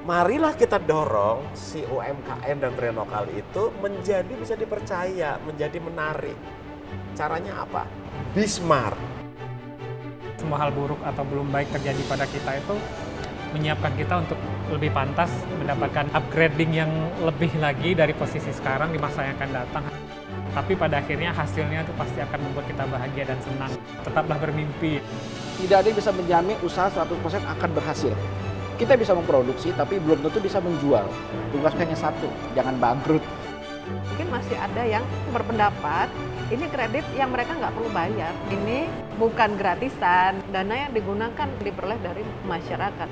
marilah kita dorong si UMKM dan brand lokal itu menjadi bisa dipercaya, menjadi menarik. Caranya apa? Be smart. Semua hal buruk atau belum baik terjadi pada kita itu menyiapkan kita untuk lebih pantas mendapatkan upgrading yang lebih lagi dari posisi sekarang di masa yang akan datang. Tapi pada akhirnya hasilnya itu pasti akan membuat kita bahagia dan senang. Tetaplah bermimpi. Tidak ada yang bisa menjamin usaha 100% akan berhasil. Kita bisa memproduksi, tapi belum tentu bisa menjual. Tugasnya hanya satu, jangan bangkrut. Mungkin masih ada yang berpendapat, ini kredit yang mereka nggak perlu bayar. Ini bukan gratisan, dana yang digunakan diperoleh dari masyarakat.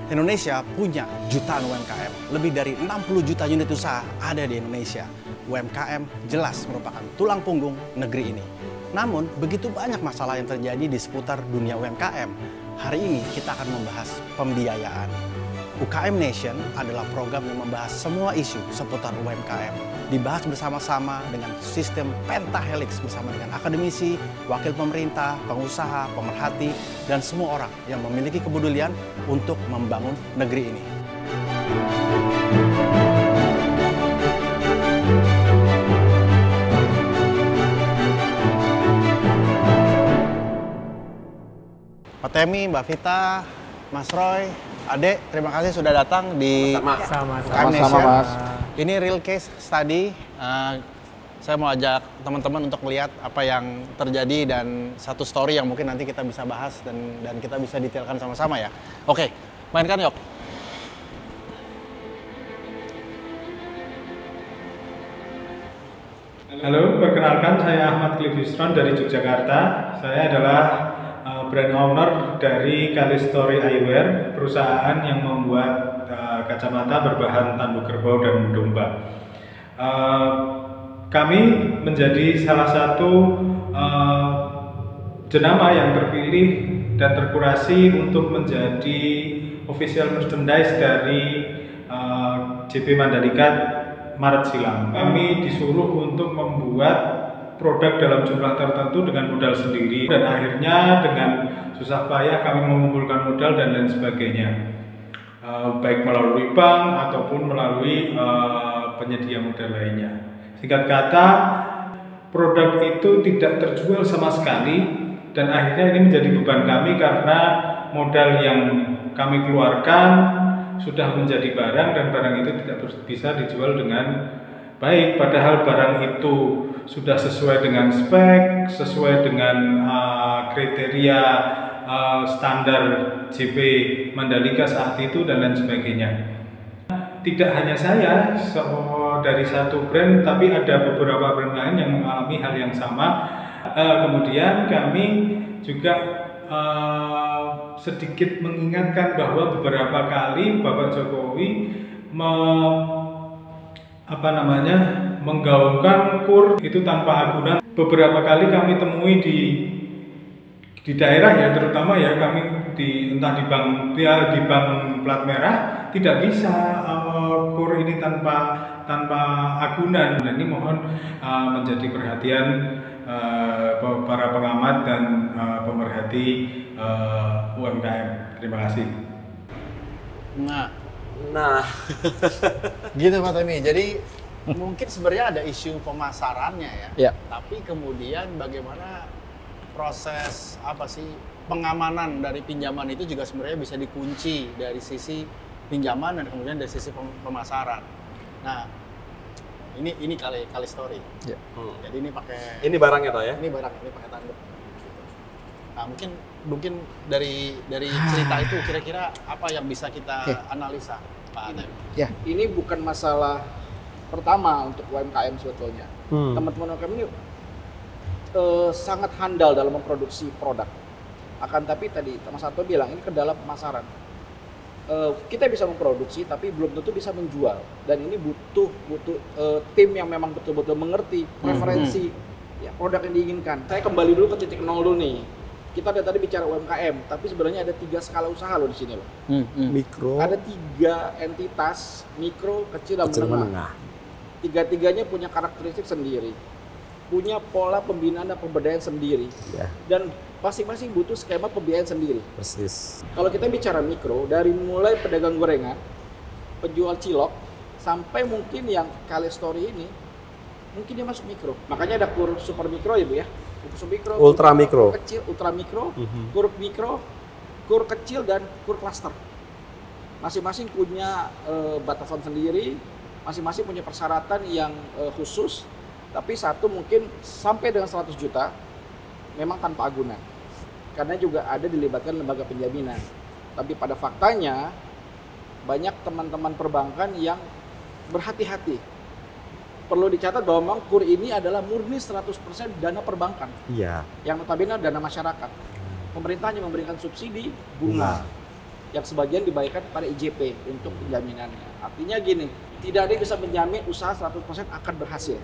Indonesia punya jutaan UMKM. Lebih dari 60 juta unit usaha ada di Indonesia. UMKM jelas merupakan tulang punggung negeri ini. Namun, begitu banyak masalah yang terjadi di seputar dunia UMKM. Hari ini kita akan membahas pembiayaan. UKM Nation adalah program yang membahas semua isu seputar UMKM. Dibahas bersama-sama dengan sistem pentahelix bersama dengan akademisi, wakil pemerintah, pengusaha, pemerhati, dan semua orang yang memiliki kepedulian untuk membangun negeri ini. Pak Temi, Mbak Vita, Mas Roy, Adek, terima kasih sudah datang di UKM Nation. Mas. Ini real case study. Saya mau ajak teman-teman untuk melihat apa yang terjadi dan satu story yang mungkin nanti kita bisa bahas dan kita bisa detailkan sama-sama ya. Oke, mainkan yuk. Halo, perkenalkan saya Ahmad Cliffistron dari Yogyakarta. Saya adalah brand owner dari Kalistory Eyewear, perusahaan yang membuat kacamata berbahan tanduk kerbau dan domba. Kami menjadi salah satu jenama yang terpilih dan terkurasi untuk menjadi official merchandise dari JP Mandalika Maret silam. Kami disuruh untuk membuat produk dalam jumlah tertentu dengan modal sendiri dan akhirnya dengan susah payah kami mengumpulkan modal dan lain sebagainya, baik melalui bank ataupun melalui penyedia modal lainnya. Singkat kata, produk itu tidak terjual sama sekali dan akhirnya ini menjadi beban kami karena modal yang kami keluarkan sudah menjadi barang dan barang itu tidak bisa dijual dengan baik, padahal barang itu sudah sesuai dengan spek, sesuai dengan kriteria standar JP Mandalika saat itu dan lain sebagainya. Tidak hanya saya dari satu brand, tapi ada beberapa brand lain yang mengalami hal yang sama. Kemudian kami juga sedikit mengingatkan bahwa beberapa kali Bapak Jokowi menggaungkan kur itu tanpa agunan. Beberapa kali kami temui di daerah ya, terutama ya kami entah di bank plat merah tidak bisa kur ini tanpa agunan. Dan ini mohon menjadi perhatian para pengamat dan pemerhati UMKM. Terima kasih. Nah, gitu Pak Temi. Jadi mungkin sebenarnya ada isu pemasarannya ya. Ya. Tapi kemudian bagaimana proses pengamanan dari pinjaman itu juga sebenarnya bisa dikunci dari sisi pinjaman dan kemudian dari sisi pemasaran. Nah, ini kali story. Ya. Jadi ini pakai Barangnya toh ya? Ini pakai tanduk. Nah, mungkin dari cerita itu kira-kira apa yang bisa kita analisa, Pak Atem? Ya, ini bukan masalah pertama untuk UMKM sebetulnya. Teman-teman UMKM ini sangat handal dalam memproduksi produk. Akan tapi tadi Mas Sato bilang ini kendala pemasaran. Kita bisa memproduksi tapi belum tentu bisa menjual, dan ini butuh tim yang memang betul-betul mengerti preferensi ya, produk yang diinginkan. Saya kembali dulu ke titik nol dulu nih. Kita dari tadi bicara UMKM, tapi sebenarnya ada 3 skala usaha loh di sini loh. Mikro. Ada 3 entitas, mikro, kecil, dan menengah. Tiga-tiganya punya karakteristik sendiri. punya pola pembinaan dan pemberdayaan sendiri. Ya, Dan masing-masing butuh skema pembiayaan sendiri. persis. Kalau kita bicara mikro, dari mulai pedagang gorengan, penjual cilok, sampai mungkin yang Kale Story ini, mungkin dia masuk mikro. Makanya ada kur super mikro ya Bu ya. Kur mikro, Ultra kur mikro. kecil, ultra mikro, kur mikro, kur kecil dan kur cluster. Masing-masing punya batasan sendiri, masing-masing punya persyaratan yang khusus. Tapi satu mungkin sampai dengan 100 juta memang tanpa agunan. Karena juga ada dilibatkan lembaga penjaminan. Tapi pada faktanya banyak teman-teman perbankan yang berhati-hati. Perlu dicatat bahwa memang KUR ini adalah murni 100% dana perbankan. Iya. Yang notabene dana masyarakat. Pemerintah hanya memberikan subsidi bunga yang sebagian dibayarkan pada IJP untuk penjaminannya. Artinya gini, tidak ada yang bisa menjamin usaha 100% akan berhasil.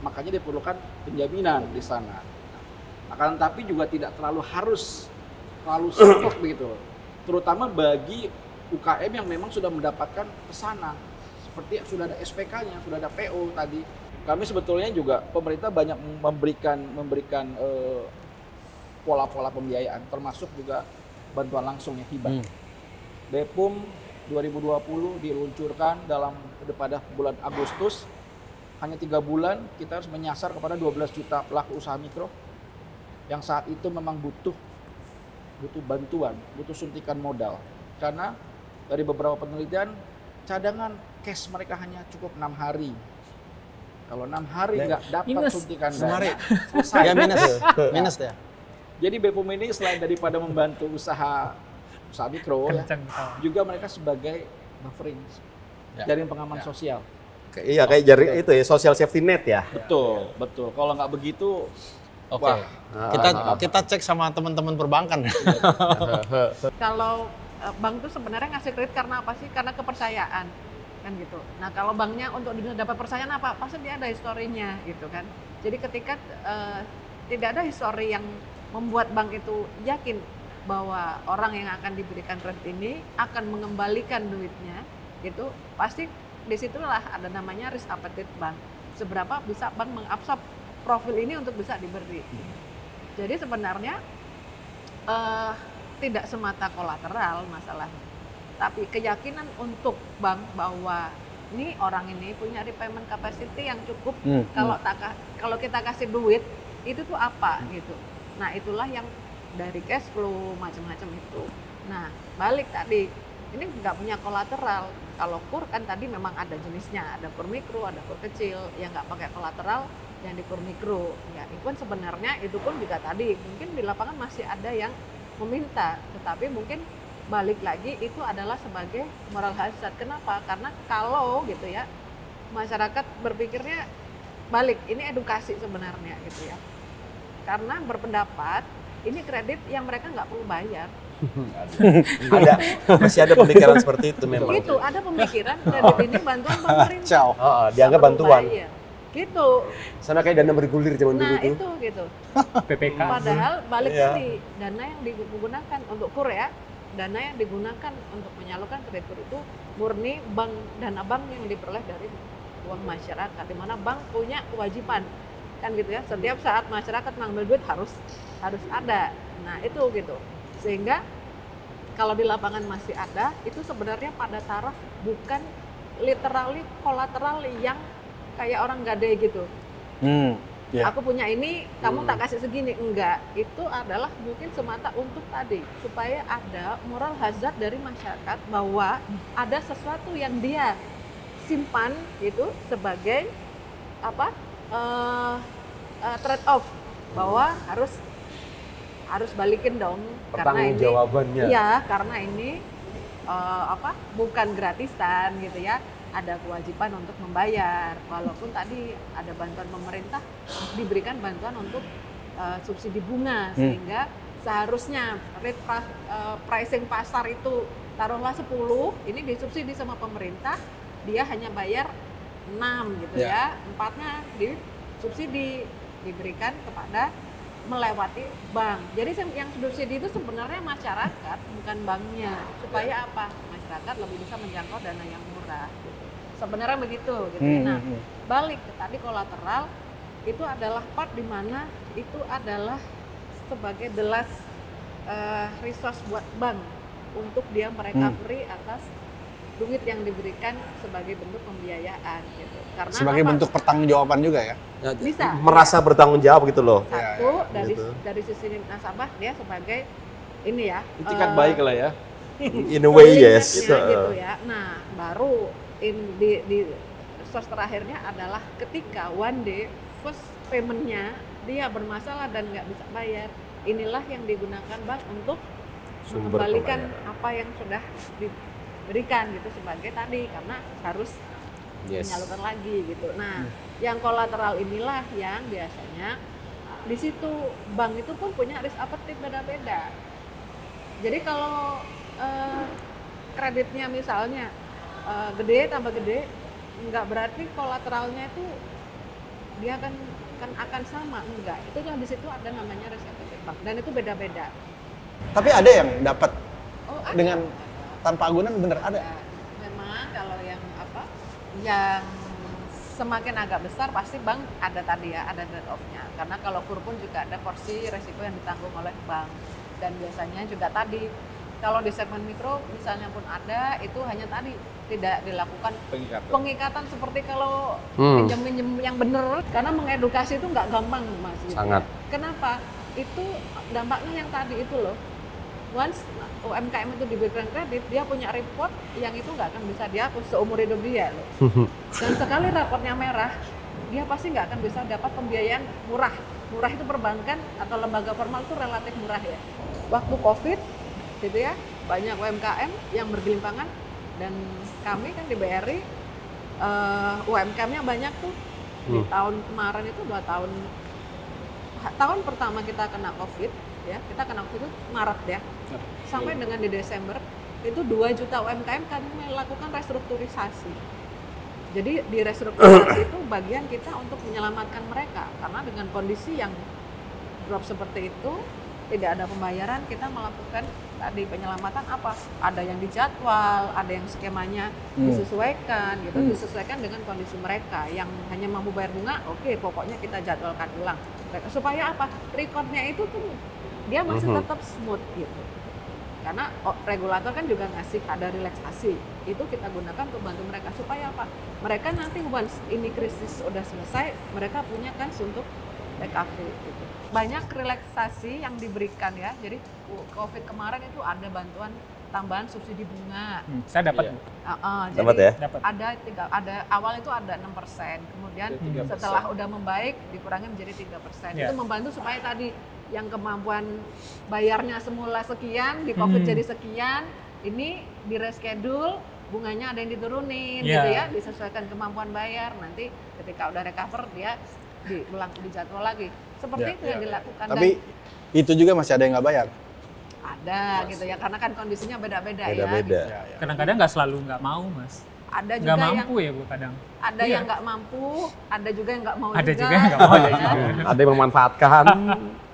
Makanya diperlukan penjaminan di sana. Akan tetapi juga tidak terlalu saklek begitu. Terutama bagi UKM yang memang sudah mendapatkan pesanan. Seperti sudah ada SPK-nya, sudah ada PO tadi. Kami sebetulnya juga pemerintah banyak memberikan pola-pola pembiayaan, termasuk juga bantuan langsung yang hibah. BEPUM 2020 diluncurkan pada bulan Agustus. Hanya 3 bulan kita harus menyasar kepada 12 juta pelaku usaha mikro yang saat itu memang butuh bantuan, butuh suntikan modal. Karena dari beberapa penelitian, cadangan cash mereka hanya cukup 6 hari. Kalau 6 hari nggak dapat suntikan dana, selesai. Ya minus ya. Jadi BEPUM ini selain daripada membantu usaha mikro, ya, juga mereka sebagai buffering, jaring pengaman sosial. Iya, kayak jaring itu ya, social safety net ya. Betul. Kalau nggak begitu, Oke. Kita cek sama teman-teman perbankan. Kalau bank itu sebenarnya ngasih kredit karena apa sih? Karena kepercayaan, kan gitu. Nah kalau banknya untuk dapat percayaan apa? Pasti dia ada historinya gitu kan. Jadi ketika tidak ada histori yang membuat bank itu yakin bahwa orang yang akan diberikan kredit ini akan mengembalikan duitnya, gitu, pasti disitulah ada namanya risk appetite bank. Seberapa bisa bank mengabsorb profil ini untuk bisa diberi. Jadi sebenarnya tidak semata kolateral masalahnya, tapi keyakinan untuk bank bahwa ini orang ini punya repayment capacity yang cukup. Kalau kita kasih duit itu tuh apa gitu. Nah itulah yang dari cash flow macam-macam itu. Nah balik tadi, ini nggak punya kolateral. Kalau KUR kan tadi memang ada jenisnya, ada KUR mikro, ada KUR kecil yang nggak pakai kolateral, yang di KUR mikro. Ya itu kan sebenarnya itu pun juga tadi mungkin di lapangan masih ada yang meminta, tetapi mungkin balik lagi itu adalah sebagai moral hazard. Kenapa? Karena kalau gitu ya masyarakat berpikirnya balik, ini edukasi sebenarnya gitu ya. Karena berpendapat ini kredit yang mereka nggak perlu bayar. Masih ada pemikiran seperti itu memang. Itu ada pemikiran kredit ini bantuan pemerintah. Dianggap bantuan. Gitu. Sana kayak dana bergulir zaman dulu Nah itu gitu. PPK. Padahal balik tadi dana yang digunakan untuk KUR ya, dana yang digunakan untuk menyalurkan kredit KUR itu murni dana bank yang diperoleh dari uang masyarakat, di mana bank punya kewajiban kan gitu ya, setiap saat masyarakat mengambil duit harus ada. Nah itu gitu, sehingga kalau di lapangan masih ada itu sebenarnya pada taraf bukan literally kolateral yang kayak orang gade gitu. Aku punya ini, kamu tak kasih segini, enggak. Itu adalah mungkin semata untuk tadi supaya ada moral hazard dari masyarakat bahwa ada sesuatu yang dia simpan gitu sebagai apa? Trade off, bahwa harus balikin dong karena ini jawabannya. Iya, karena ini bukan gratisan gitu ya. Ada kewajiban untuk membayar, walaupun tadi ada bantuan pemerintah, diberikan bantuan untuk subsidi bunga, sehingga seharusnya rate pricing pasar itu taruhlah 10, ini disubsidi sama pemerintah, dia hanya bayar 6 gitu ya, 4-nya disubsidi, diberikan kepada melewati bank. Jadi yang subsidi itu sebenarnya masyarakat, bukan banknya, supaya apa? Masyarakat lebih bisa menjangkau dana yang murah. Sebenarnya begitu gitu. Nah, balik ke tadi kolateral, itu adalah part di mana itu adalah sebagai the last resource buat bank untuk dia merecovery atas duit yang diberikan sebagai bentuk pembiayaan gitu. Karena sebagai bentuk pertanggungjawaban juga ya. Bisa merasa bertanggung jawab gitu loh. satu gitu. dari sisi nasabah dia sebagai ini ya Itikat baik lah ya. In a way yes. willingness-nya gitu ya. Nah, baru di source terakhirnya adalah ketika one day first payment-nya dia bermasalah dan nggak bisa bayar. Inilah yang digunakan bank untuk Sumber mengembalikan pembayaran. apa yang sudah diberikan gitu sebagai tadi karena harus menyalurkan lagi gitu. Nah, yang kolateral inilah yang biasanya di situ bank itu pun punya risk appetite beda-beda. Jadi kalau kreditnya misalnya gede tambah gede, nggak berarti kolateralnya itu dia akan sama, enggak. Itu kan di situ ada namanya risk appetite bank dan itu beda-beda. Tapi ada yang dapat Ada. dengan tanpa agunan, bener ada. Ya, memang kalau yang semakin agak besar pasti bank ada tadi ya, ada trade off-nya. Karena kalau kur pun juga ada porsi resiko yang ditanggung oleh bank. Dan biasanya juga tadi kalau di segmen mikro misalnya pun ada, itu hanya tadi tidak dilakukan pengikatan seperti kalau pinjam-pinjam yang benar. Karena mengedukasi itu nggak gampang Mas. Gitu. Sangat. Kenapa? Itu dampaknya yang tadi itu loh. Once UMKM itu diberikan kredit, dia punya report yang itu nggak akan bisa dihapus seumur hidup dia loh. Dan sekali raportnya merah, dia pasti nggak akan bisa dapat pembiayaan murah. Murah itu perbankan atau lembaga formal itu relatif murah ya. Waktu COVID, gitu ya, banyak UMKM yang bergelimpangan dan kami kan di BRI UMKM-nya banyak tuh. Di tahun kemarin itu 2 tahun. Tahun pertama kita kena COVID, ya kita kena COVID itu Maret ya. Sampai dengan di Desember itu 2 juta UMKM kami melakukan restrukturisasi. Jadi di restrukturisasi itu bagian kita untuk menyelamatkan mereka karena dengan kondisi yang drop seperti itu tidak ada pembayaran, kita melakukan tadi penyelamatan apa? Ada yang dijadwal, ada yang skemanya disesuaikan gitu, disesuaikan dengan kondisi mereka yang hanya mampu bayar bunga, oke, pokoknya kita jadwalkan ulang. Supaya apa? Recordnya itu tuh dia masih tetap smooth gitu. Karena regulator kan juga ngasih ada relaksasi, itu kita gunakan untuk bantu mereka supaya apa? Mereka nanti once ini krisis udah selesai, mereka punya kans untuk recovery gitu. Banyak relaksasi yang diberikan ya, jadi COVID kemarin itu ada bantuan tambahan subsidi bunga. Saya dapat. Dapat ya? Dapat. Ada awal itu ada 6%, kemudian 3%. setelah udah membaik dikurangi menjadi 3%. Itu membantu supaya tadi yang kemampuan bayarnya semula sekian, di COVID jadi sekian, ini di reschedule, bunganya ada yang diturunin gitu ya, disesuaikan kemampuan bayar, nanti ketika udah recover dia dijadwal lagi. Seperti itu yang dilakukan. Tapi itu juga masih ada yang nggak bayar. Ada gitu ya, karena kan kondisinya beda-beda ya. Beda-beda. Gitu. Kadang-kadang nggak selalu nggak mau, Mas. Ada juga Nggak yang mampu ya Bu kadang. ada yang nggak mampu, ada juga yang nggak mau Ada juga. juga yang nggak mau ya. Ada yang memanfaatkan.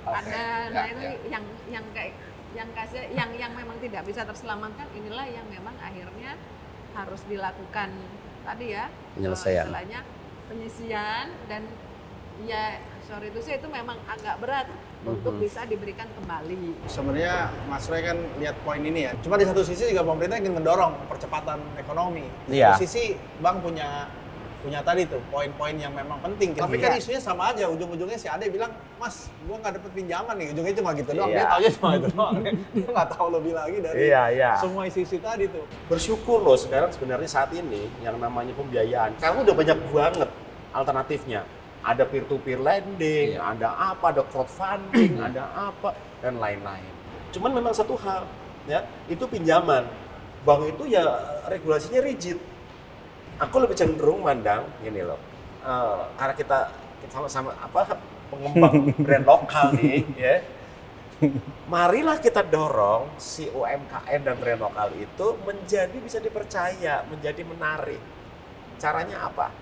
Ada, nah itu yang kayak yang memang tidak bisa terselamatkan, inilah yang memang akhirnya harus dilakukan tadi ya. Penyelesaian. Istilahnya penyisian dan ya sorry itu sih itu memang agak berat untuk bisa diberikan kembali. Sebenarnya Mas Roy kan lihat poin ini ya. Cuma di satu sisi juga pemerintah ingin mendorong percepatan ekonomi. Di Iya. satu sisi bank punya tadi tuh poin-poin yang memang penting. Tapi kan isunya sama aja. Ujung-ujungnya si Ade bilang, Mas, gua nggak dapet pinjaman nih. Ujungnya cuma gitu doang. Dia taunya cuma itu doang. Dia nggak tahu lebih lagi dari semua isi-isi tadi tuh. Bersyukur loh sekarang sebenarnya saat ini yang namanya pembiayaan. Sekarang udah banyak banget alternatifnya. Ada peer-to-peer lending, ada apa, ada crowdfunding, ada apa, dan lain-lain. Cuman memang satu hal, ya, itu pinjaman. Bank itu ya regulasinya rigid. Aku lebih cenderung mandang gini loh, karena kita sama-sama pengembang brand lokal nih, ya. Marilah kita dorong si UMKM dan brand lokal itu menjadi bisa dipercaya, menjadi menarik. Caranya apa?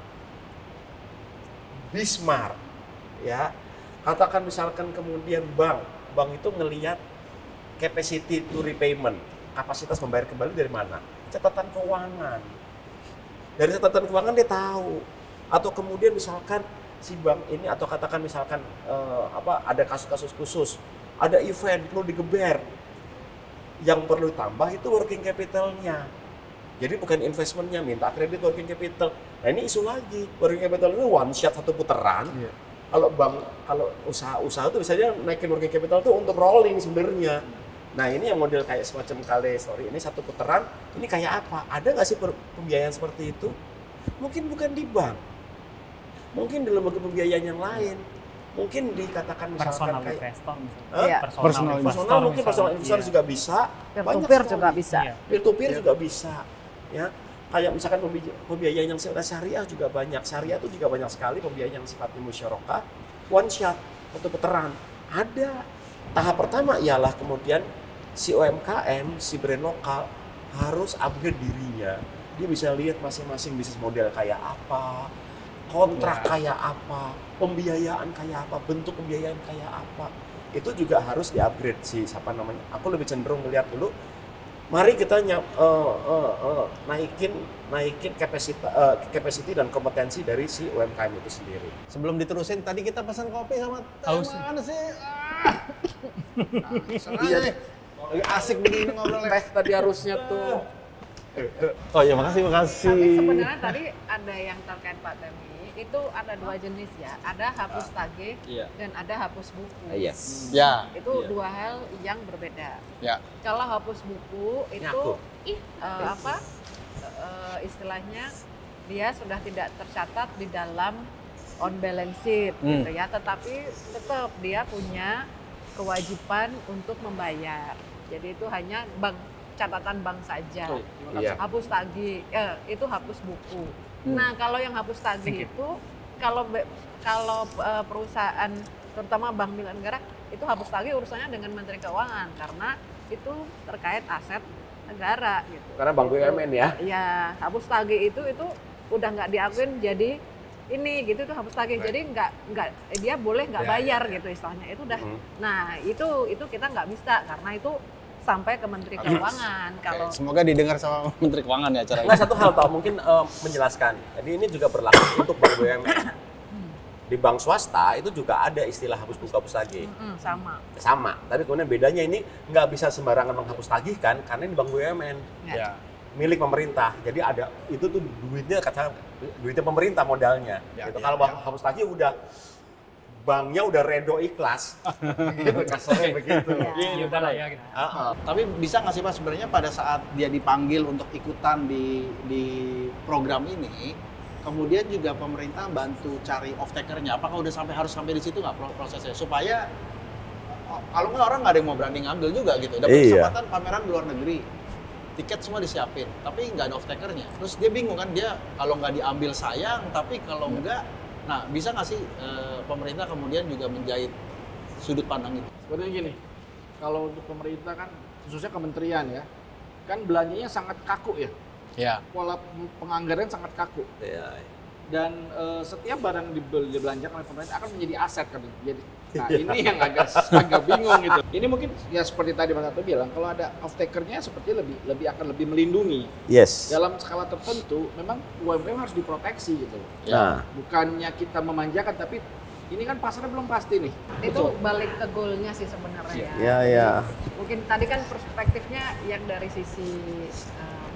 Be smart, ya. Katakan misalkan kemudian bank itu ngelihat capacity to repayment, kapasitas membayar kembali dari mana? Catatan keuangan. Dari catatan keuangan dia tahu. Atau kemudian misalkan si bank ini atau katakan misalkan ada kasus-kasus khusus, ada event perlu digeber, yang perlu tambah itu working capitalnya. Jadi bukan investmentnya, minta kredit working capital. Nah ini isu lagi, working capital ini one shot satu putaran. Kalau usaha itu biasanya naikin working capital itu untuk rolling sebenarnya. Nah ini yang model kayak semacam Kale Story ini satu putaran, ini kayak apa? Ada nggak sih pembiayaan seperti itu? Mungkin bukan di bank, mungkin di lembaga pembiayaan yang lain, mungkin dikatakan misalkan Personal kayak investor misalnya. Iya. personal mungkin personal investor juga bisa, Peer-to-peer juga bisa. Iya. peer-to-peer juga bisa, ya. Kayak misalkan pembiayaan yang sifatnya syariah juga banyak. Syariah itu juga banyak sekali pembiayaan yang sifatnya musyarakah, one shot, untuk putaran. Ada. Tahap pertama ialah kemudian si UMKM, si brand lokal harus upgrade dirinya. Dia bisa lihat masing-masing bisnis model kayak apa, kontrak kayak apa, pembiayaan kayak apa, bentuk pembiayaan kayak apa. Itu juga harus di-upgrade sih, aku lebih cenderung melihat dulu, mari kita naikin capacity dan kompetensi dari si UMKM itu sendiri. Sebelum diterusin, tadi kita pesan kopi sama teh. Haus. Mana sih? Serah nih. Lagi asik begini ngobrolnya. Teh tadi harusnya tuh. Oh iya, makasih. Tapi sebenarnya tadi ada yang terkait Pak Temi, itu ada dua jenis ya, ada hapus tagih dan ada hapus buku. Yes. Ya. Itu dua hal yang berbeda. Ya. Kalau hapus buku itu istilahnya dia sudah tidak tercatat di dalam on balance sheet gitu ya, tetapi tetap dia punya kewajiban untuk membayar. Jadi itu hanya catatan bank saja. Iya. Hapus tagih itu hapus buku. Nah, kalau yang hapus tagih itu kalau perusahaan terutama bank milik negara itu hapus tagih urusannya dengan Menteri Keuangan karena itu terkait aset negara gitu. Karena bank BUMN ya. Iya, hapus tagih itu udah nggak diakuin jadi ini gitu tuh hapus tagih. Jadi nggak dia boleh nggak bayar gitu istilahnya. Itu udah. Nah, itu kita nggak bisa karena itu sampai ke Menteri Keuangan. Kalau semoga didengar sama Menteri Keuangan ya acara ini. Nggak, satu hal Pak, mungkin menjelaskan. Jadi ini juga berlaku untuk bank BUMN. Di bank swasta itu juga ada istilah hapus buku hapus tagih. Sama. Tapi kemudian bedanya ini nggak bisa sembarangan menghapus tagih kan, karena ini bank BUMN. Ya. Milik pemerintah. Jadi ada itu tuh duitnya pemerintah modalnya. Gitu. Kalau hapus tagih udah banknya udah redo ikhlas. Gitu kasarnya begitu. Iya udah lah ya gitu. Tapi bisa nggak sih Pak sebenarnya pada saat dia dipanggil untuk ikutan di program ini, kemudian juga pemerintah bantu cari off-taker-nya, apakah udah harus sampai di situ nggak prosesnya? Supaya kalau nggak orang nggak ada yang mau berani ngambil juga gitu. Dapat kesempatan pameran di luar negeri, tiket semua disiapin, tapi nggak ada off-taker-nya. Terus dia bingung kan, dia kalau nggak diambil sayang, tapi kalau nggak, nah bisa nggak sih pemerintah kemudian juga menjahit sudut pandang itu? Sebenarnya gini, kalau untuk pemerintah kan, khususnya kementerian ya, kan belanjanya sangat kaku ya. Ya. Pola penganggaran sangat kaku. Dan setiap barang dibelanjakan oleh pemerintah akan menjadi aset kan. Jadi, nah ini yang agak bingung gitu. Ini mungkin ya seperti tadi Mas Ato bilang, kalau ada off-taker-nya seperti akan lebih melindungi. Yes. Dalam skala tertentu, memang UMKM harus diproteksi gitu. Nah. Bukannya kita memanjakan, tapi ini kan pasarnya belum pasti nih. itu balik ke goalnya sih sebenarnya. Ya. Mungkin tadi kan perspektifnya yang dari sisi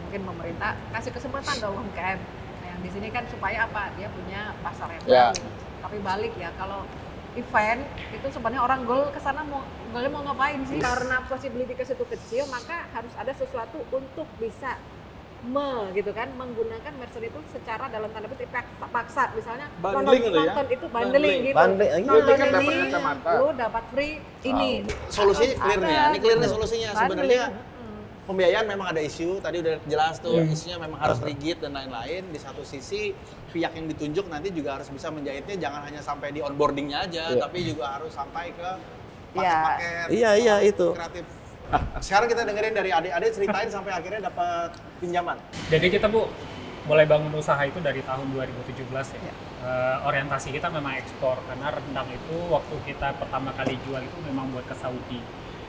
mungkin pemerintah kasih kesempatan dong UMKM. Nah, yang di sini kan supaya apa? Dia punya pasar yang baru. Tapi balik ya, kalau event itu sebenarnya orang goal ke sana goalnya mau ngapain sih? Karena possibility ke situ kecil, maka harus ada sesuatu untuk bisa gitu kan, menggunakan merchandise itu secara dalam tanda petik paksa, misalnya nonton itu bundling gitu. Nonton kan dapat ini, kacamata. lu dapat free ini. Solusinya clear nih ya, ini clear nih solusinya. Sebenarnya Bundling. pembiayaan memang ada isu, tadi udah jelas tuh isunya memang harus rigid dan lain-lain. Di satu sisi pihak yang ditunjuk nanti juga harus bisa menjahitnya, jangan hanya sampai di onboardingnya aja, tapi juga harus sampai ke paket-paket. Iya, itu. Kreatif. Sekarang kita dengerin dari adik-adik ceritain sampai akhirnya dapat pinjaman. Jadi kita mulai bangun usaha itu dari tahun 2017 ya. Orientasi kita memang ekspor karena rendang itu waktu kita pertama kali jual itu memang buat ke Saudi.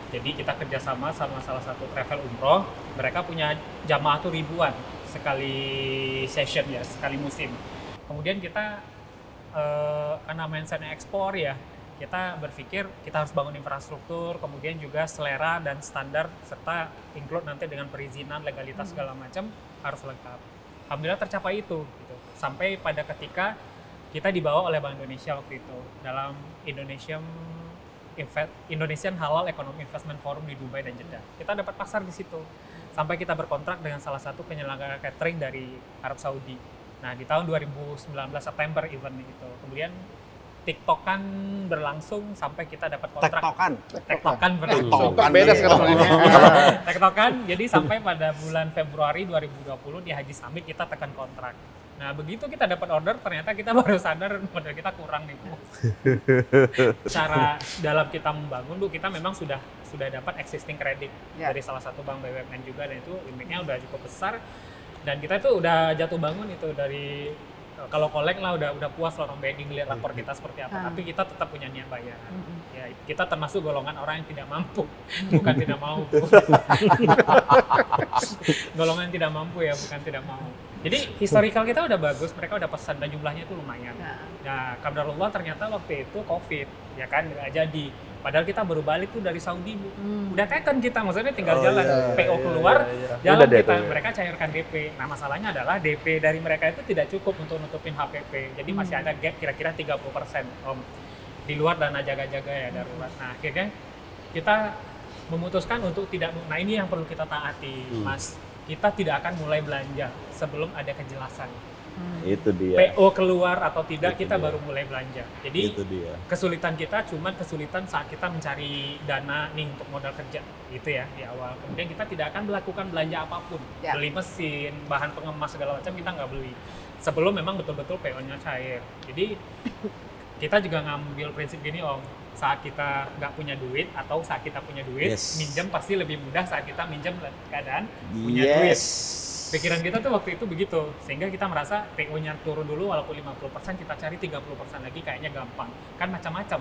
Jadi kita kerjasama sama salah satu travel umroh, mereka punya jamaah tuh ribuan sekali session ya, sekali musim. Kemudian kita karena mindsetnya ekspor ya, kita berpikir kita harus bangun infrastruktur, kemudian juga selera dan standar serta include nanti dengan perizinan, legalitas segala macam harus lengkap. Alhamdulillah tercapai itu gitu. Sampai pada ketika kita dibawa oleh Bank Indonesia waktu itu dalam Indonesian Halal Economic Investment Forum di Dubai dan Jeddah. Kita dapat pasar di situ. Sampai kita berkontrak dengan salah satu penyelenggara catering dari Arab Saudi. Nah, di tahun 2019 September event itu. Kemudian TikTokan berlangsung sampai kita dapat kontrak. Tektokan berlangsung. Beda sekarang. Tektokan. Jadi sampai pada bulan Februari 2020 di Haji Summit kita tekan kontrak. Nah, begitu kita dapat order, ternyata kita baru sadar modal kita kurang nih, Bu. Cara dalam kita membangun, Bu, kita memang sudah dapat existing credit dari salah satu bank BUMN juga, dan itu limitnya udah cukup besar. Dan kita itu udah jatuh bangun itu dari kalau kolek lah udah puas lah orang banking lihat rapor kita seperti apa. Tapi kita tetap punya niat bayar. Ya, kita termasuk golongan orang yang tidak mampu, bukan tidak mau. Golongan yang tidak mampu ya, bukan tidak mau. Jadi historical kita udah bagus, mereka udah pesan dan jumlahnya itu lumayan. Nah, qadarullah ternyata waktu itu COVID, ya kan nggak jadi. Padahal kita baru balik tuh dari Saudi, Bu. Udah taken kita, maksudnya tinggal jalan. PO keluar, jalan kita, mereka cairkan DP. Nah, masalahnya adalah DP dari mereka itu tidak cukup untuk nutupin HPP. Jadi masih ada gap kira-kira 30%, Om. Di luar dana jaga-jaga ya darurat. Nah, akhirnya kita memutuskan untuk tidak, nah ini yang perlu kita taati, Mas. Kita tidak akan mulai belanja sebelum ada kejelasan. Itu dia. PO keluar atau tidak, itu kita dia. Baru mulai belanja. Jadi itu dia. Kesulitan kita cuma kesulitan saat kita mencari dana nih untuk modal kerja, gitu ya di awal. Kemudian kita tidak akan melakukan belanja apapun, beli mesin, bahan pengemas segala macam kita nggak beli. Sebelum memang betul-betul PO-nya cair. Jadi kita juga ngambil prinsip gini, Om. Saat kita nggak punya duit atau saat kita punya duit, minjem pasti lebih mudah saat kita minjem keadaan punya duit. Pikiran kita tuh waktu itu begitu, sehingga kita merasa PO-nya turun dulu walaupun 50%, kita cari 30% lagi kayaknya gampang. Kan macam-macam,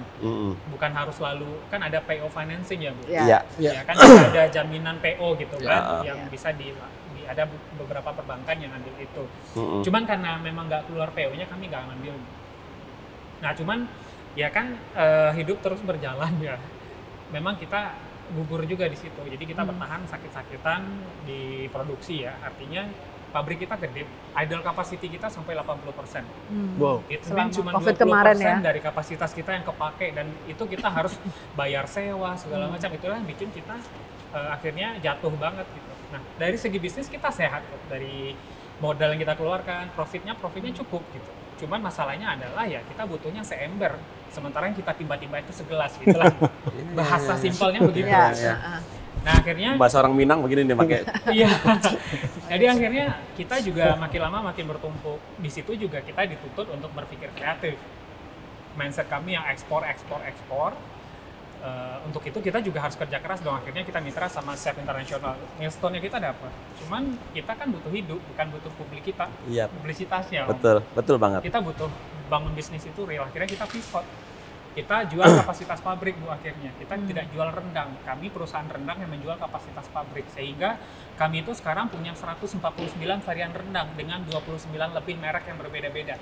bukan harus selalu, kan ada PO financing ya, Bu? Iya. Ya, kan ada jaminan PO gitu kan, yang bisa ada beberapa perbankan yang ambil itu. Cuman karena memang nggak keluar PO-nya, kami nggak ngambil. Nah, cuman ya kan hidup terus berjalan ya. Memang kita gugur juga di situ. Jadi kita bertahan sakit-sakitan di produksi ya. Artinya pabrik kita gede. Idle capacity kita sampai 80%. Wow. Itu cuma 20% dari kapasitas kita yang kepake, dan itu kita harus bayar sewa segala macam. Itulah yang bikin kita akhirnya jatuh banget gitu. Nah, dari segi bisnis kita sehat kok. Dari modal yang kita keluarkan, profitnya cukup gitu. Cuman masalahnya adalah ya kita butuhnya seember, sementara yang kita timba-timba itu segelas gitu lah. Bahasa simpelnya begitu. Nah, akhirnya bahasa orang Minang begini nih pakai. Iya. Jadi akhirnya kita juga makin lama makin bertumpuk. Di situ juga kita dituntut untuk berpikir kreatif. Mindset kami yang ekspor. Untuk itu kita juga harus kerja keras dong. Akhirnya kita mitra sama Chef International. Milestone-nya kita dapat. Cuman kita kan butuh hidup, bukan butuh publisitasnya. Betul banget. Kita butuh bangun bisnis itu real. Akhirnya kita pivot. Kita jual kapasitas pabrik, Bu, akhirnya. Kita tidak jual rendang. Kami perusahaan rendang yang menjual kapasitas pabrik. Sehingga kami itu sekarang punya 149 varian rendang dengan 29 lebih merek yang berbeda-beda.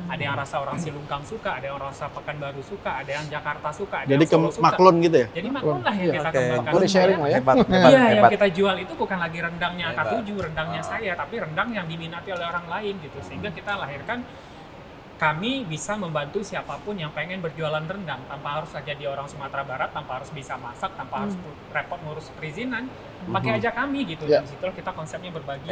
Ada yang rasa orang Silungkang suka, ada yang rasa Pekanbaru suka, ada yang Jakarta suka, ada jadi yang Solo suka. maklun gitu ya? Jadi maklun lah yang kita kembangkan. Boleh sharing lah ya. Iya, yang kita jual itu bukan lagi rendangnya K7, rendangnya saya, tapi rendang yang diminati oleh orang lain gitu. Sehingga kita lahirkan, kami bisa membantu siapapun yang pengen berjualan rendang tanpa harus jadi orang Sumatera Barat, tanpa harus bisa masak, tanpa harus repot ngurus perizinan, pakai aja kami gitu. Dan situ kita konsepnya berbagi.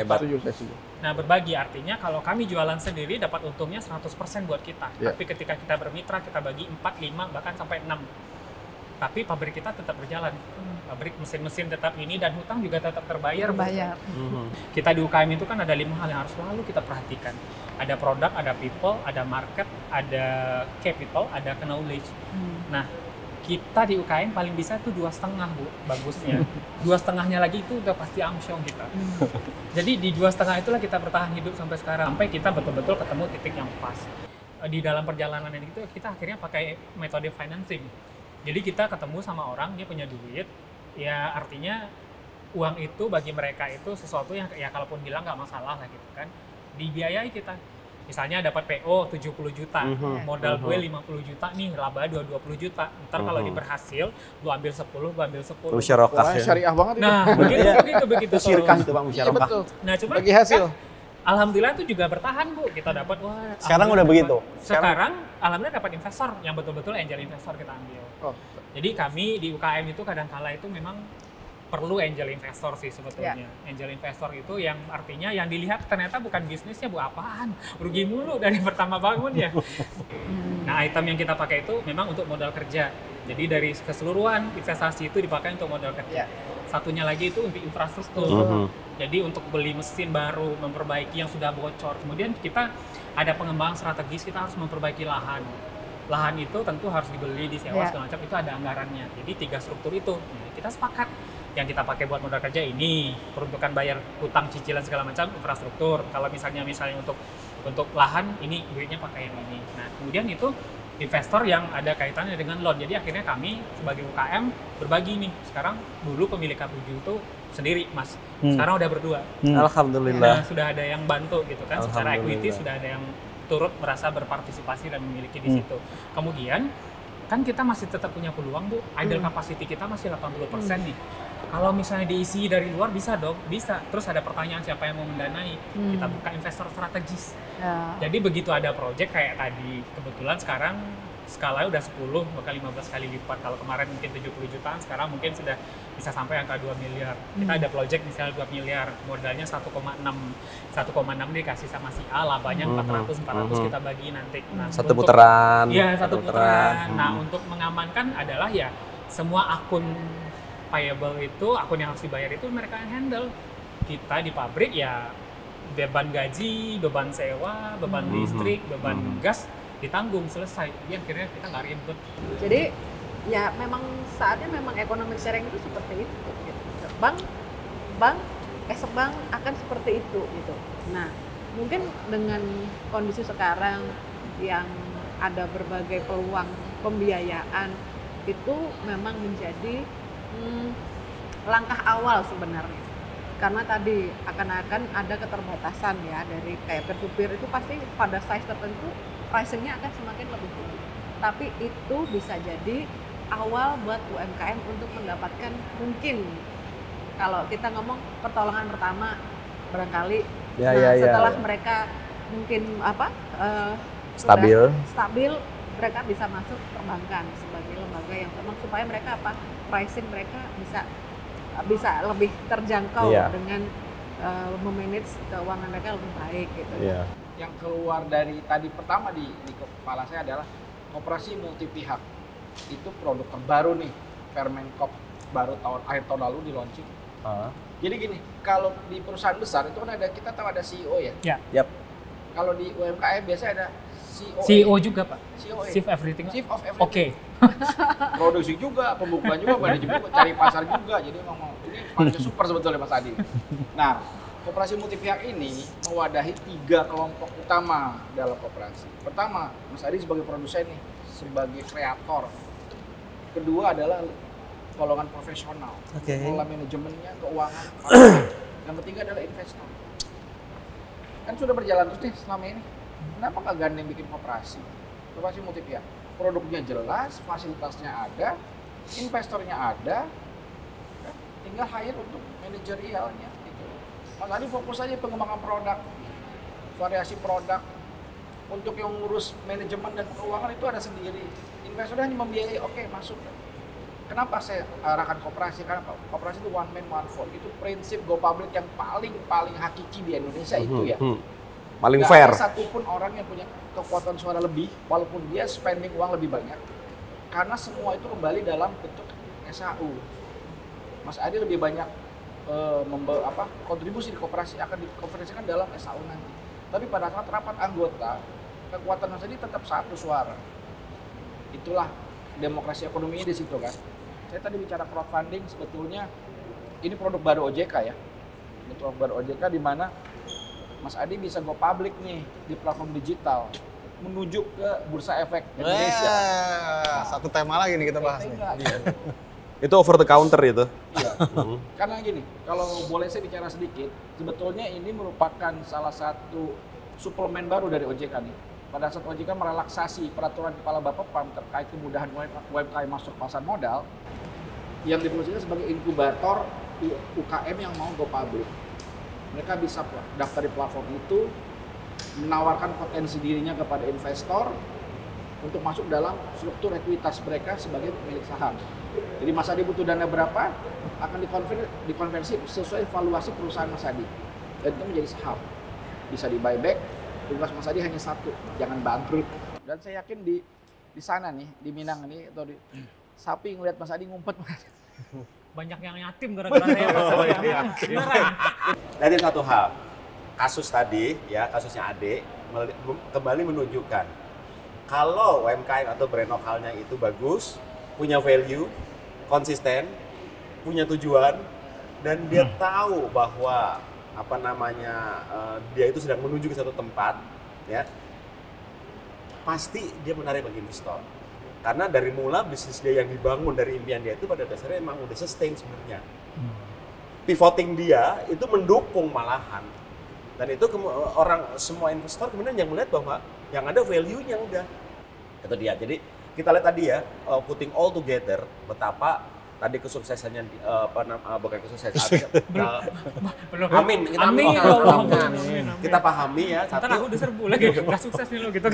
Nah, berbagi artinya kalau kami jualan sendiri dapat untungnya 100% buat kita. Tapi ketika kita bermitra, kita bagi 4, 5, bahkan sampai 6. Tapi pabrik kita tetap berjalan. Pabrik mesin-mesin tetap ini, dan hutang juga tetap terbayar. Kita di UKM itu kan ada 5 hal yang harus selalu kita perhatikan. Ada produk, ada people, ada market, ada capital, ada knowledge. Nah, kita di UKM paling bisa itu 2,5, Bu, bagusnya. 2,5-nya lagi itu udah pasti amsyong kita. Jadi di 2,5 itulah kita bertahan hidup sampai sekarang. Sampai kita betul-betul ketemu titik yang pas. Di dalam perjalanan itu kita akhirnya pakai metode financing. Jadi kita ketemu sama orang, dia punya duit, ya artinya uang itu bagi mereka itu sesuatu yang ya kalaupun hilang nggak masalah lah gitu kan. Dibiayai kita. Misalnya dapat PO 70 juta, modal gue 50 juta nih, laba 20 juta. Ntar kalau diberhasil, lu ambil 10, gue ambil 10. Musyarakah ya. Syariah banget itu. Nah, begitu. Itu syirkah itu Bang, Iya musyarakah. betul. Nah, cuma Bagi hasil. alhamdulillah itu juga bertahan, Bu. Kita dapat, wah. Sekarang udah begitu? Sekarang, alhamdulillah dapat investor yang betul-betul angel investor kita ambil. Oh. Jadi kami di UKM itu kadang-kala itu memang perlu angel investor sih sebetulnya. Angel investor itu yang artinya yang dilihat ternyata bukan bisnisnya, Bu, apaan? Rugi mulu dari pertama bangun ya. Nah, item yang kita pakai itu memang untuk modal kerja. Jadi dari keseluruhan investasi itu dipakai untuk modal kerja. Satunya lagi itu untuk infrastruktur. Jadi untuk beli mesin baru, memperbaiki yang sudah bocor. Kemudian kita ada pengembangan strategis, kita harus memperbaiki lahan. Lahan itu tentu harus dibeli, disewa segala macam, itu ada anggarannya. Jadi 3 struktur itu. Nah, kita sepakat yang kita pakai buat modal kerja ini, peruntukan bayar hutang, cicilan segala macam, infrastruktur. Kalau misalnya untuk lahan, ini duitnya pakai yang ini. Nah, kemudian itu investor yang ada kaitannya dengan loan. Jadi akhirnya kami sebagai UKM berbagi nih. Sekarang dulu pemilik K7 itu sendiri, Mas. Sekarang udah berdua. Alhamdulillah. Nah, sudah ada yang bantu gitu kan. Secara equity sudah ada yang turut merasa berpartisipasi dan memiliki di situ. Kemudian kan kita masih tetap punya peluang, Bu. Idle capacity kita masih 80% nih. Kalau misalnya diisi dari luar bisa dong, bisa. Terus ada pertanyaan siapa yang mau mendanai? Kita buka investor strategis. Jadi begitu ada project kayak tadi, kebetulan sekarang skalanya udah 10 bahkan 15 kali lipat. Kalau kemarin mungkin 70 jutaan, sekarang mungkin sudah bisa sampai angka 2 miliar. Kita ada project misalnya 2 miliar, modalnya 1,6 dikasih sama si A, labanya 400 kita bagi nanti. Nah, Satu putaran. Iya, satu putaran. Nah, untuk mengamankan adalah ya semua akun payable itu, akun yang harus dibayar itu mereka yang handle. Kita di pabrik ya beban gaji, beban sewa, beban listrik, beban gas ditanggung, selesai. Jadi akhirnya kita nggak ribet. Jadi ya memang saatnya memang economic sharing itu seperti itu. Gitu. Bank akan seperti itu gitu. Nah, mungkin dengan kondisi sekarang yang ada berbagai peluang pembiayaan itu memang menjadi langkah awal sebenarnya. Karena tadi akan ada keterbatasan ya dari kayak peer-to-peer itu pasti pada size tertentu pricing-nya akan semakin lebih tinggi. Tapi itu bisa jadi awal buat UMKM untuk mendapatkan mungkin kalau kita ngomong pertolongan pertama barangkali setelah mereka mungkin stabil mereka bisa masuk perbankan sebagai lembaga yang memang supaya mereka pricing mereka bisa lebih terjangkau dengan memanage keuangan mereka lebih baik gitu. Yang keluar dari tadi pertama di kepala saya adalah operasi multi pihak. Itu produk terbaru nih, Permenkop baru akhir tahun lalu di launching. Jadi gini, kalau di perusahaan besar itu kan kita tahu ada CEO ya. Kalau di UMKM biasanya ada CEO juga, Pak. Chief of everything. Oke. Produksi juga, pembukuan juga, manajemen juga, cari pasar juga. Jadi memang ini manusia super sebetulnya Mas Adi. Nah, koperasi multi pihak ini mewadahi 3 kelompok utama dalam koperasi. Pertama, Mas Adi sebagai produsen nih, sebagai kreator. Kedua adalah golongan profesional, pola manajemennya, keuangan. Yang ketiga adalah investor. Kan sudah berjalan terus nih selama ini. Kenapa nggak gandeng bikin koperasi multi pihak? Produknya jelas, fasilitasnya ada, investornya ada, tinggal hire untuk manajerialnya. Gitu. Mas Adi fokus aja pengembangan produk, variasi produk. Untuk yang ngurus manajemen dan keuangan itu ada sendiri. Investornya hanya membiayai, oke, masuk. Kenapa saya arahkan koperasi? Karena koperasi itu one man one vote. Itu prinsip go public yang paling hakiki di Indonesia itu ya. Paling Nggak fair. ada satupun orang yang punya kekuatan suara lebih, walaupun dia spending uang lebih banyak. Karena semua itu kembali dalam bentuk SAU. Mas Adi lebih banyak kontribusi di koperasi akan dikonversikan dalam SAU nanti. Tapi pada saat rapat anggota, kekuatan Mas Adi tetap satu suara. Itulah demokrasi ekonominya di situ kan. Saya tadi bicara crowdfunding, sebetulnya ini produk baru OJK ya. Ini produk baru OJK di mana Mas Adi bisa go public nih di platform digital menuju ke Bursa Efek Indonesia. Satu tema lagi nih kita bahas nih. Itu over the counter itu. Iya. Karena gini, kalau boleh saya bicara sedikit, sebetulnya ini merupakan salah satu suplemen baru dari OJK nih. Pada saat OJK merelaksasi peraturan Kepala Bapepam terkait kemudahan UMKM masuk pasar modal, yang difungsikan sebagai inkubator UKM yang mau go public. Mereka bisa daftar di platform itu, menawarkan potensi dirinya kepada investor untuk masuk dalam struktur ekuitas mereka sebagai pemilik saham. Jadi Mas Adi butuh dana berapa, akan dikonversi sesuai valuasi perusahaan Mas Adi. Dan itu menjadi saham. Bisa di buyback, tugas Mas Adi hanya satu, jangan bangkrut. Dan saya yakin di sana nih, di Minang ini, atau di sapi ngeliat Mas Adi ngumpet. Banyak yang yatim gara-gara saya. Dari satu hal, kasus tadi, ya kasusnya Ade, kembali menunjukkan kalau UMKM atau brand lokalnya itu bagus, punya value, konsisten, punya tujuan, dan dia tahu bahwa dia itu sedang menuju ke satu tempat, ya pasti dia menarik bagi investor. Karena dari mula bisnis dia yang dibangun dari impian dia itu pada dasarnya emang udah sustain sebenarnya. Pivoting dia itu mendukung malahan. Dan itu semua investor kemudian yang melihat bahwa yang ada value-nya udah. Itu dia. Jadi kita lihat tadi ya, putting all together, betapa tadi kesuksesannya, bukan kesuksesan. Amin. Kita pahami ya. Ntar aku diserbu lagi, nggak sukses nih lo gitu.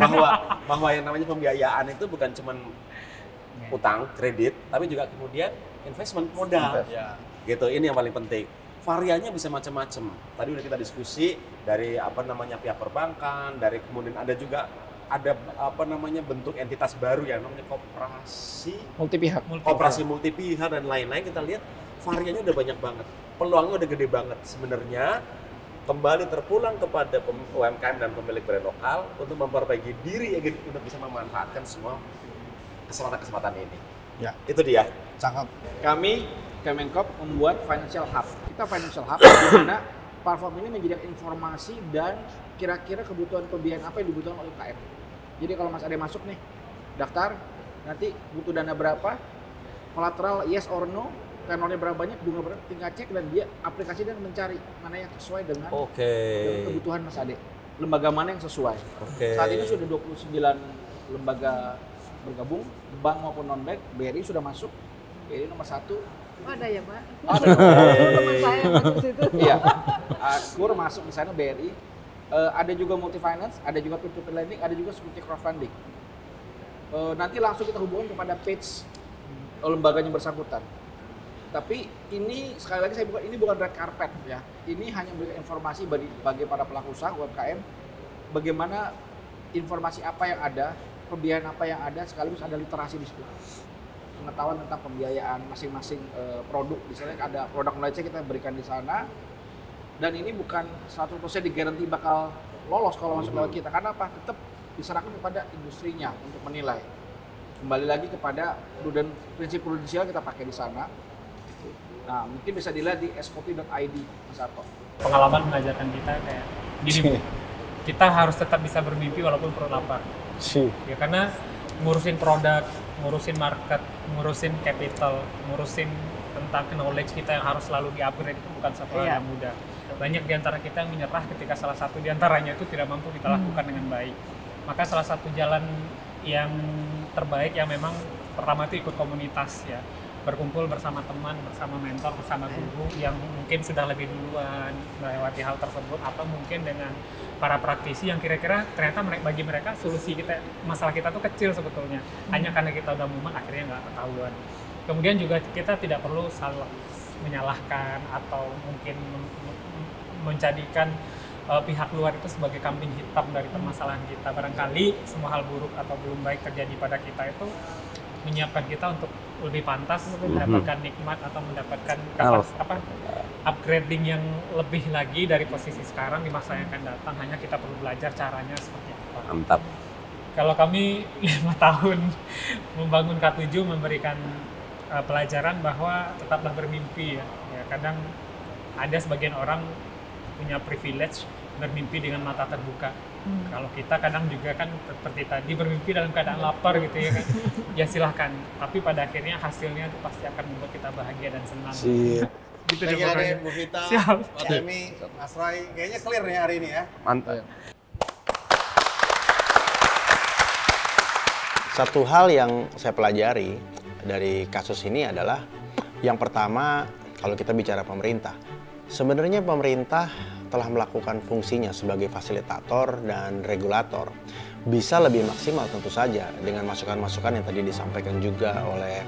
Bahwa yang namanya pembiayaan itu bukan cuma utang, kredit, tapi juga kemudian investment modal. Gitu, ini yang paling penting. Variannya bisa macam-macam. Tadi udah kita diskusi dari pihak perbankan, dari kemudian ada juga bentuk entitas baru yang namanya koperasi multipihak dan lain-lain. Kita lihat variannya udah banyak banget, peluangnya udah gede banget. Sebenarnya kembali terpulang kepada UMKM dan pemilik brand lokal untuk memperbaiki diri untuk bisa memanfaatkan semua kesempatan ini. Ya, itu dia. Cakep. Kami Kemenkop membuat financial hub. Kita financial hub di mana platform ini menyediakan informasi dan kira-kira kebutuhan pembiayaan apa yang dibutuhkan oleh UMKM. Jadi kalau Mas Ade masuk nih, daftar, nanti butuh dana berapa, kolateral yes or no, tenornya berapa banyak, bunga berapa, tinggal cek dan dia aplikasi dan mencari mana yang sesuai dengan kebutuhan Mas Ade. Lembaga mana yang sesuai. Saat ini sudah 29 lembaga bergabung, bank maupun non-bank, BRI sudah masuk, BRI nomor 1. Ada ya Pak? Ada. Teman saya masuk situ. Iya, KUR masuk di sana, BRI. Ada juga multi finance, ada juga peer-to-peer lending, ada juga security crowdfunding. Nanti langsung kita hubungkan kepada page lembaganya bersangkutan. Tapi ini sekali lagi saya ini bukan red carpet ya. Ini hanya memberikan informasi bagi para pelaku usaha UMKM bagaimana informasi apa yang ada, pembiayaan apa yang ada, sekaligus ada literasi di situ. Pengetahuan tentang pembiayaan masing-masing produk. Misalnya ada produk knowledge kita berikan di sana. Dan ini bukan 100% digaranti bakal lolos kalau masuk lewat kita. Karena apa? Tetap diserahkan kepada industrinya untuk menilai. Kembali lagi kepada prinsip prudensial kita pakai di sana. Nah, mungkin bisa dilihat di skop.id, Mas Arto. Pengalaman mengajarkan kita kayak gini, kita harus tetap bisa bermimpi walaupun perut lapar. Ya, karena ngurusin produk, ngurusin market, ngurusin capital, ngurusin tentang knowledge kita yang harus selalu di-upgrade itu bukan satu hal yang mudah. Banyak di antara kita yang menyerah ketika salah satu di antaranya itu tidak mampu kita lakukan dengan baik. Maka salah satu jalan yang terbaik yang memang pertama itu ikut komunitas ya. Berkumpul bersama teman, bersama mentor, bersama guru yang mungkin sudah lebih duluan melewati hal tersebut, atau mungkin dengan para praktisi yang kira-kira ternyata bagi mereka solusi masalah kita tuh kecil sebetulnya. Hanya karena kita udah mumet akhirnya nggak ketahuan. Kemudian juga kita tidak perlu salah menyalahkan atau mungkin menjadikan pihak luar itu sebagai kambing hitam dari permasalahan kita. Barangkali semua hal buruk atau belum baik terjadi pada kita itu menyiapkan kita untuk lebih pantas mendapatkan nikmat atau mendapatkan upgrading yang lebih lagi dari posisi sekarang di masa yang akan datang. Hanya kita perlu belajar caranya seperti apa. Mantap. Kalau kami 5 tahun membangun K7 memberikan pelajaran bahwa tetaplah bermimpi ya. Kadang ada sebagian orang punya privilege bermimpi dengan mata terbuka. Kalau kita kadang juga kan seperti tadi bermimpi dalam keadaan lapar gitu ya kan. Ya silahkan, tapi pada akhirnya hasilnya itu pasti akan membuat kita bahagia dan senang. Gitu deh pokoknya. Bu Vita, Pak Emi, Mas Rai, kayaknya clear nih hari ini ya. Mantap. Satu hal yang saya pelajari dari kasus ini adalah yang pertama, kalau kita bicara pemerintah, sebenarnya pemerintah telah melakukan fungsinya sebagai fasilitator dan regulator. Bisa lebih maksimal tentu saja dengan masukan-masukan yang tadi disampaikan juga oleh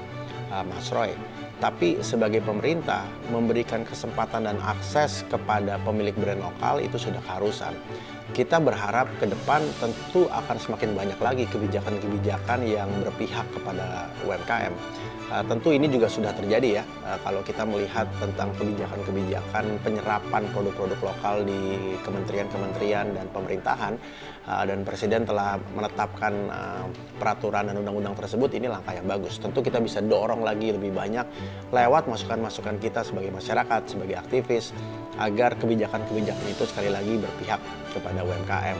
Mas Roy. Tapi sebagai pemerintah, memberikan kesempatan dan akses kepada pemilik brand lokal itu sudah keharusan. Kita berharap ke depan tentu akan semakin banyak lagi kebijakan-kebijakan yang berpihak kepada UMKM. Tentu ini juga sudah terjadi ya, kalau kita melihat tentang kebijakan-kebijakan penyerapan produk-produk lokal di kementerian-kementerian dan pemerintahan, dan Presiden telah menetapkan peraturan dan undang-undang tersebut, ini langkah yang bagus. Tentu kita bisa dorong lagi lebih banyak lewat masukan-masukan kita sebagai masyarakat, sebagai aktivis, agar kebijakan-kebijakan itu sekali lagi berpihak kepada UMKM.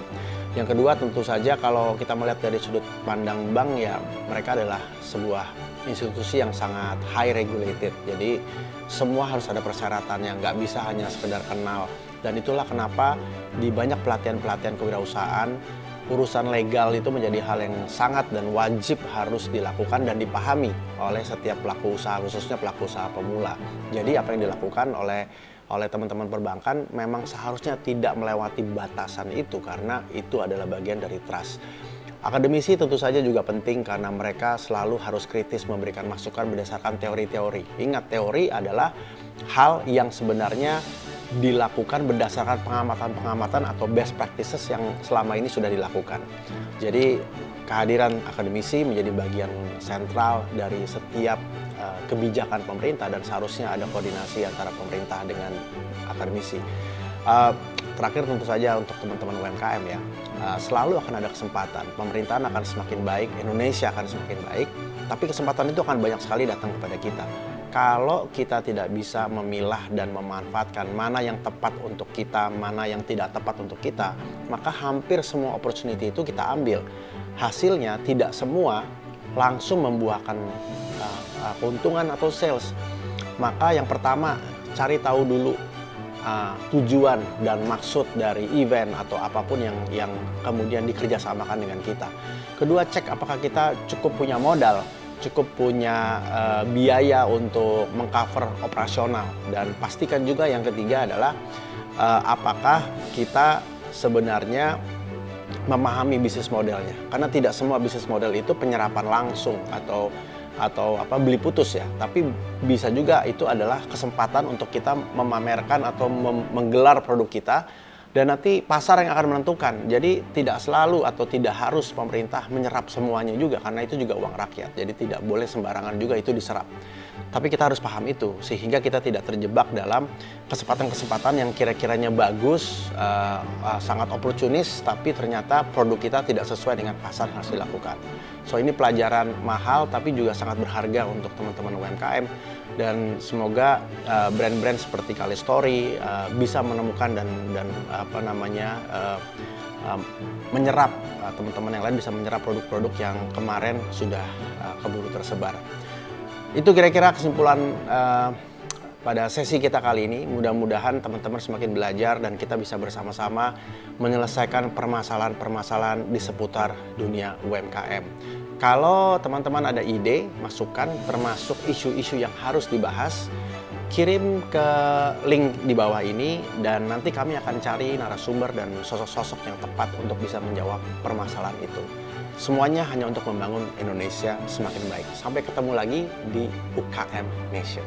Yang kedua tentu saja kalau kita melihat dari sudut pandang bank, ya mereka adalah sebuah institusi yang sangat high regulated. Jadi semua harus ada persyaratannya, nggak bisa hanya sekedar kenal. Dan itulah kenapa di banyak pelatihan-pelatihan kewirausahaan, urusan legal itu menjadi hal yang sangat dan wajib harus dilakukan dan dipahami oleh setiap pelaku usaha, khususnya pelaku usaha pemula. Jadi apa yang dilakukan oleh teman-teman perbankan memang seharusnya tidak melewati batasan itu, karena itu adalah bagian dari trust. Akademisi tentu saja juga penting karena mereka selalu harus kritis memberikan masukan berdasarkan teori-teori. Ingat, teori adalah hal yang sebenarnya dilakukan berdasarkan pengamatan-pengamatan atau best practices yang selama ini sudah dilakukan. Jadi kehadiran akademisi menjadi bagian sentral dari setiap kebijakan pemerintah, dan seharusnya ada koordinasi antara pemerintah dengan akademisi. Terakhir tentu saja untuk teman-teman UMKM ya, selalu akan ada kesempatan, pemerintahan akan semakin baik, Indonesia akan semakin baik, tapi kesempatan itu akan banyak sekali datang kepada kita. Kalau kita tidak bisa memilah dan memanfaatkan mana yang tepat untuk kita, mana yang tidak tepat untuk kita, maka hampir semua opportunity itu kita ambil. Hasilnya tidak semua langsung membuahkan keuntungan atau sales. Maka yang pertama, cari tahu dulu tujuan dan maksud dari event atau apapun yang kemudian dikerjasamakan dengan kita. Kedua, cek apakah kita cukup punya modal, cukup punya biaya untuk mengcover operasional, dan pastikan juga yang ketiga adalah apakah kita sebenarnya memahami bisnis modelnya, karena tidak semua bisnis model itu penyerapan langsung atau beli putus ya, tapi bisa juga itu adalah kesempatan untuk kita memamerkan atau menggelar produk kita, dan nanti pasar yang akan menentukan. Jadi tidak selalu atau tidak harus pemerintah menyerap semuanya juga, karena itu juga uang rakyat, jadi tidak boleh sembarangan juga itu diserap. Tapi kita harus paham itu, sehingga kita tidak terjebak dalam kesempatan-kesempatan yang kira-kiranya bagus, sangat oportunis, tapi ternyata produk kita tidak sesuai dengan pasar yang harus dilakukan. So ini pelajaran mahal, tapi juga sangat berharga untuk teman-teman UMKM, dan semoga brand-brand seperti Kalistory bisa menemukan dan menyerap, teman-teman yang lain bisa menyerap produk-produk yang kemarin sudah keburu tersebar. Itu kira-kira kesimpulan pada sesi kita kali ini. Mudah-mudahan teman-teman semakin belajar dan kita bisa bersama-sama menyelesaikan permasalahan-permasalahan di seputar dunia UMKM. Kalau teman-teman ada ide, masukan, termasuk isu-isu yang harus dibahas, kirim ke link di bawah ini, dan nanti kami akan cari narasumber dan sosok-sosok yang tepat untuk bisa menjawab permasalahan itu. Semuanya hanya untuk membangun Indonesia semakin baik. Sampai ketemu lagi di UKM Nation.